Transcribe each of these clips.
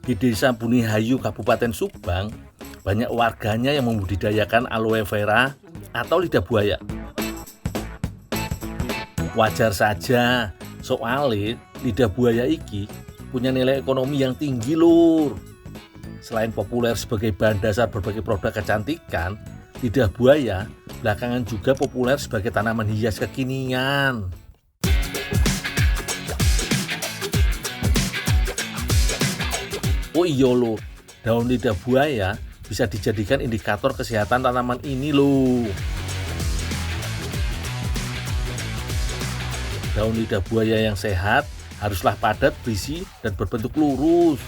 Di Desa Bunihayu, Kabupaten Subang, banyak warganya yang membudidayakan aloe vera atau lidah buaya. Wajar saja, soalnya lidah buaya iki punya nilai ekonomi yang tinggi lur. Selain populer sebagai bahan dasar berbagai produk kecantikan, lidah buaya belakangan juga populer sebagai tanaman hias kekinian. Oh iya lur, daun lidah buaya bisa dijadikan indikator kesehatan tanaman ini loh. Daun lidah buaya yang sehat haruslah padat, berisi, dan berbentuk lurus.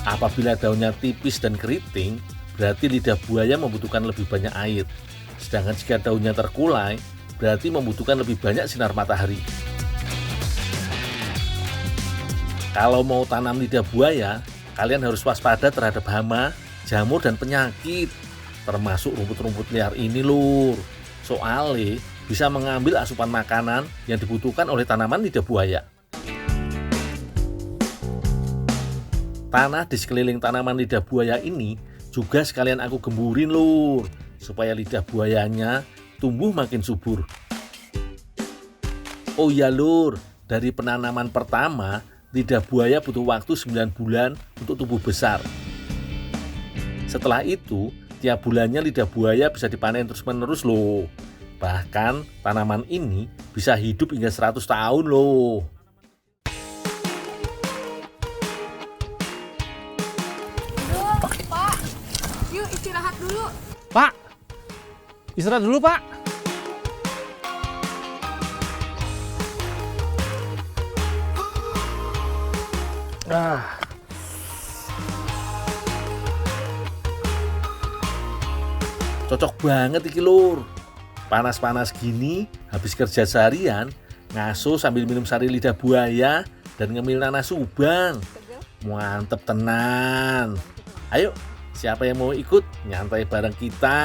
Apabila daunnya tipis dan keriting, berarti lidah buaya membutuhkan lebih banyak air. Sedangkan jika daunnya terkulai, berarti membutuhkan lebih banyak sinar matahari. Kalau mau tanam lidah buaya, kalian harus waspada terhadap hama, jamur, dan penyakit, termasuk rumput-rumput liar ini lur. Soalnya bisa mengambil asupan makanan yang dibutuhkan oleh tanaman lidah buaya. Tanah di sekeliling tanaman lidah buaya ini juga sekalian aku gemburin lur, supaya lidah buayanya tumbuh makin subur. Oh iya lur, dari penanaman pertama, lidah buaya butuh waktu 9 bulan untuk tumbuh besar. Setelah itu, tiap bulannya lidah buaya bisa dipanen terus-menerus loh. Bahkan tanaman ini bisa hidup hingga 100 tahun loh. Pak, yuk istirahat dulu. Pak, istirahat dulu Pak. Cocok banget iki lur. Panas-panas gini, habis kerja seharian, ngasuh sambil minum sari lidah buaya dan ngemil nanas Subang. Mantep tenan. Ayo, siapa yang mau ikut nyantai bareng kita?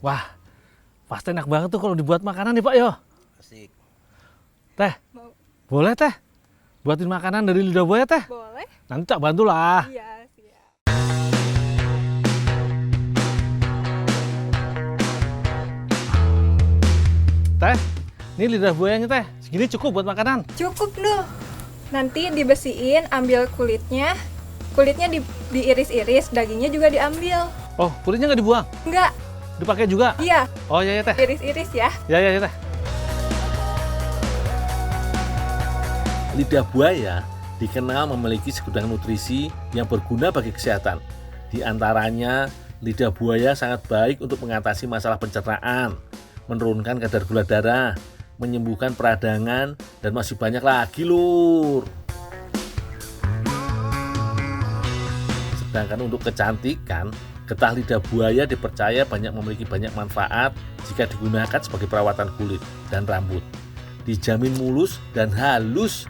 Wah, pasti enak banget tuh kalau dibuat makanan nih Pak yo. Asik. Teh, Mau? boleh teh? Buatin makanan dari lidah buaya teh? Boleh? Nanti tak bantu lah. Iya, siap. Teh, ini lidah buayanya teh. Segini cukup buat makanan. Cukup loh. Nanti dibersihin, ambil kulitnya. Kulitnya diiris-iris, dagingnya juga diambil. Oh, kulitnya nggak dibuang? Enggak, Dipakai juga? iya, Oh iya teh. iris-iris ya. Ya teh. Lidah buaya dikenal memiliki segudang nutrisi yang berguna bagi kesehatan. Di antaranya, lidah buaya sangat baik untuk mengatasi masalah pencernaan, menurunkan kadar gula darah, menyembuhkan peradangan, dan masih banyak lagi lur. Sedangkan untuk kecantikan, getah lidah buaya dipercaya memiliki banyak manfaat jika digunakan sebagai perawatan kulit dan rambut. Dijamin mulus dan halus.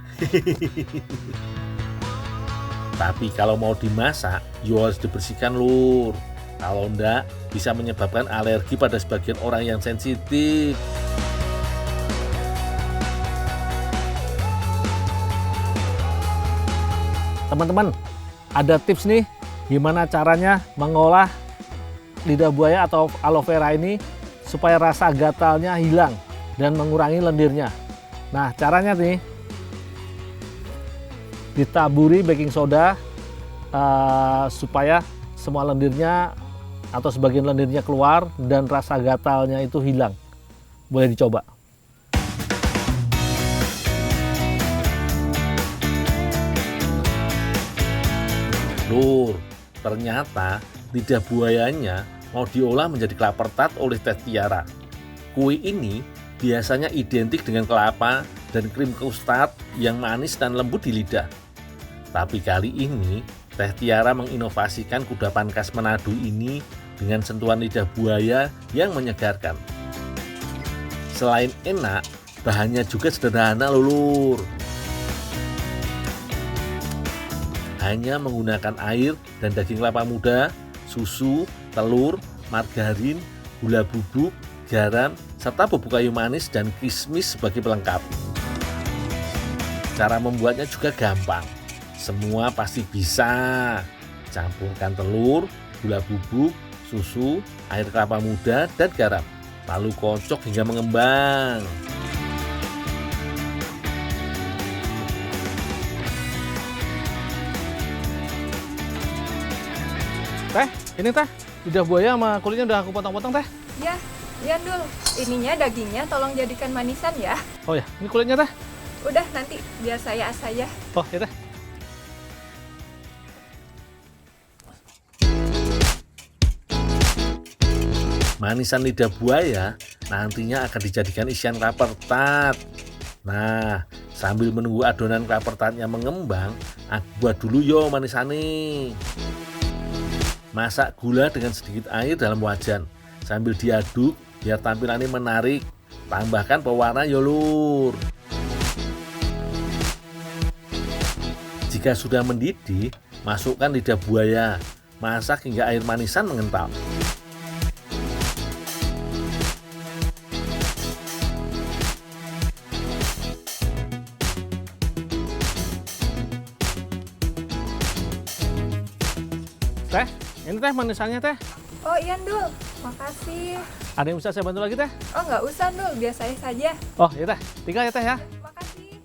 Tapi kalau mau dimasak, harus dibersihkan lur. Kalau enggak, bisa menyebabkan alergi pada sebagian orang yang sensitif. Teman-teman, ada tips nih gimana caranya mengolah lidah buaya atau aloe vera ini supaya rasa gatalnya hilang dan mengurangi lendirnya. Nah, caranya nih ditaburi baking soda supaya semua lendirnya atau sebagian lendirnya keluar dan rasa gatalnya itu hilang. Boleh dicoba. Lur, ternyata lidah buayanya mau diolah menjadi kelapa tart oleh Teh Tiara. Kue ini biasanya identik dengan kelapa dan krim custard yang manis dan lembut di lidah. Tapi kali ini Teh Tiara menginovasikan kudapan khas Manado ini dengan sentuhan lidah buaya yang menyegarkan. Selain enak, bahannya juga sederhana lur. Hanya menggunakan air dan daging kelapa muda, susu, telur, margarin, gula bubuk, garam, serta bubuk kayu manis dan kismis sebagai pelengkap. Cara membuatnya juga gampang. Semua pasti bisa. Campurkan telur, gula bubuk, susu, air kelapa muda, dan garam. Lalu kocok hingga mengembang. Teh, ini teh, lidah buaya sama kulitnya udah aku potong-potong teh. Ya, ya Dul. Ininya dagingnya tolong jadikan manisan ya. Oh ya, ini kulitnya teh. Udah nanti biar saya asah ya. Oh ya teh. Manisan lidah buaya nantinya akan dijadikan isian klaper tart. Nah, sambil menunggu adonan klaper tartnya mengembang, aku buat dulu yo manisane. Masak gula dengan sedikit air dalam wajan sambil diaduk biar tampilannya menarik. Tambahkan pewarna yo lur. Jika sudah mendidih, masukkan lidah buaya. Masak hingga air manisan mengental. Teh, ini teh manisannya teh. Oh iya Dul, makasih. Ada yang bisa saya bantu lagi teh? Oh nggak usah Dul, biar saya saja. Oh ya teh, tinggal ya teh ya. Makasih.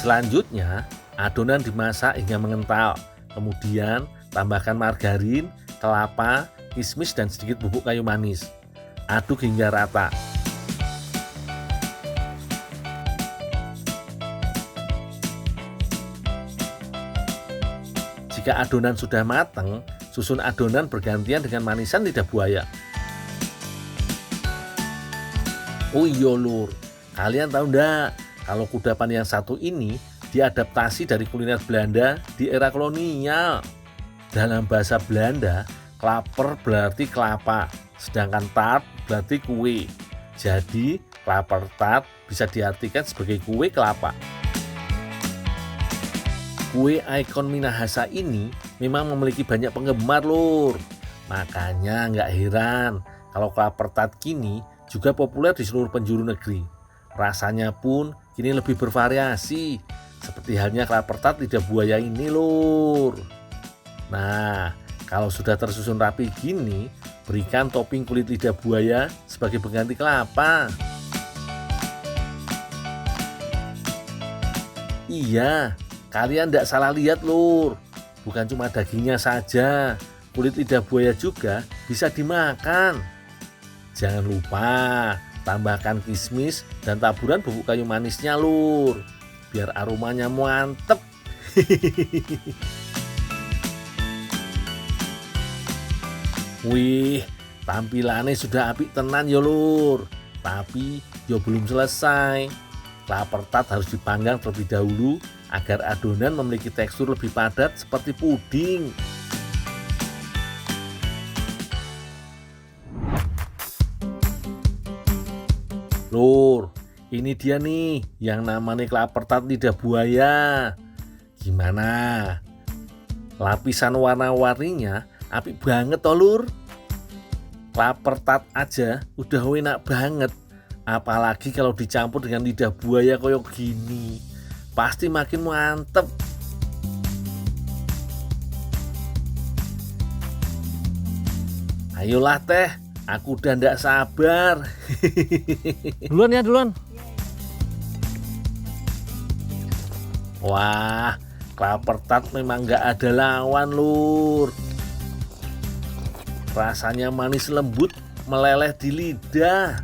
Selanjutnya, adonan dimasak hingga mengental. Kemudian, tambahkan margarin, kelapa, kismis, dan sedikit bubuk kayu manis. Aduk hingga rata. Jika adonan sudah matang, susun adonan bergantian dengan manisan lidah buaya. Oh iya lur, kalian tahu enggak kalau kudapan yang satu ini diadaptasi dari kuliner Belanda di era kolonial. Dalam bahasa Belanda, klaper berarti kelapa, sedangkan tart berarti kue. Jadi, klaper tart bisa diartikan sebagai kue kelapa. Kue ikon Minahasa ini memang memiliki banyak penggemar lur. Makanya nggak heran kalau klaper tart kini juga populer di seluruh penjuru negeri. Rasanya pun kini lebih bervariasi, seperti halnya klaper tart lidah buaya ini lur. Nah, kalau sudah tersusun rapi gini, berikan topping kulit lidah buaya sebagai pengganti kelapa. Iya, kalian tidak salah lihat lur. Bukan cuma dagingnya saja, kulit lidah buaya juga bisa dimakan. Jangan lupa tambahkan kismis dan taburan bubuk kayu manisnya lur, biar aromanya mantep. Wih, tampilannya sudah apik tenan ya lur. Tapi yo belum selesai. Klaper tart harus dipanggang terlebih dahulu agar adonan memiliki tekstur lebih padat seperti puding. Lur, ini dia nih yang namanya klaper tart lidah buaya. Gimana? Lapisan warna-warninya apik banget toh lur. Klaper tart aja udah enak banget. Apalagi kalau dicampur dengan lidah buaya koyo gini, pasti makin mantep. Ayolah teh, aku udah ndak sabar. Duluan ya, duluan. Wah, klaper tart memang nggak ada lawan lur. Rasanya manis lembut, meleleh di lidah.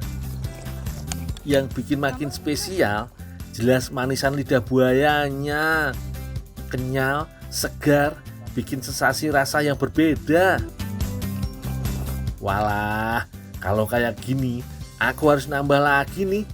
Yang bikin makin spesial, jelas manisan lidah buayanya. Kenyal, segar, bikin sensasi rasa yang berbeda. Walah, kalau kayak gini, aku harus nambah lagi nih.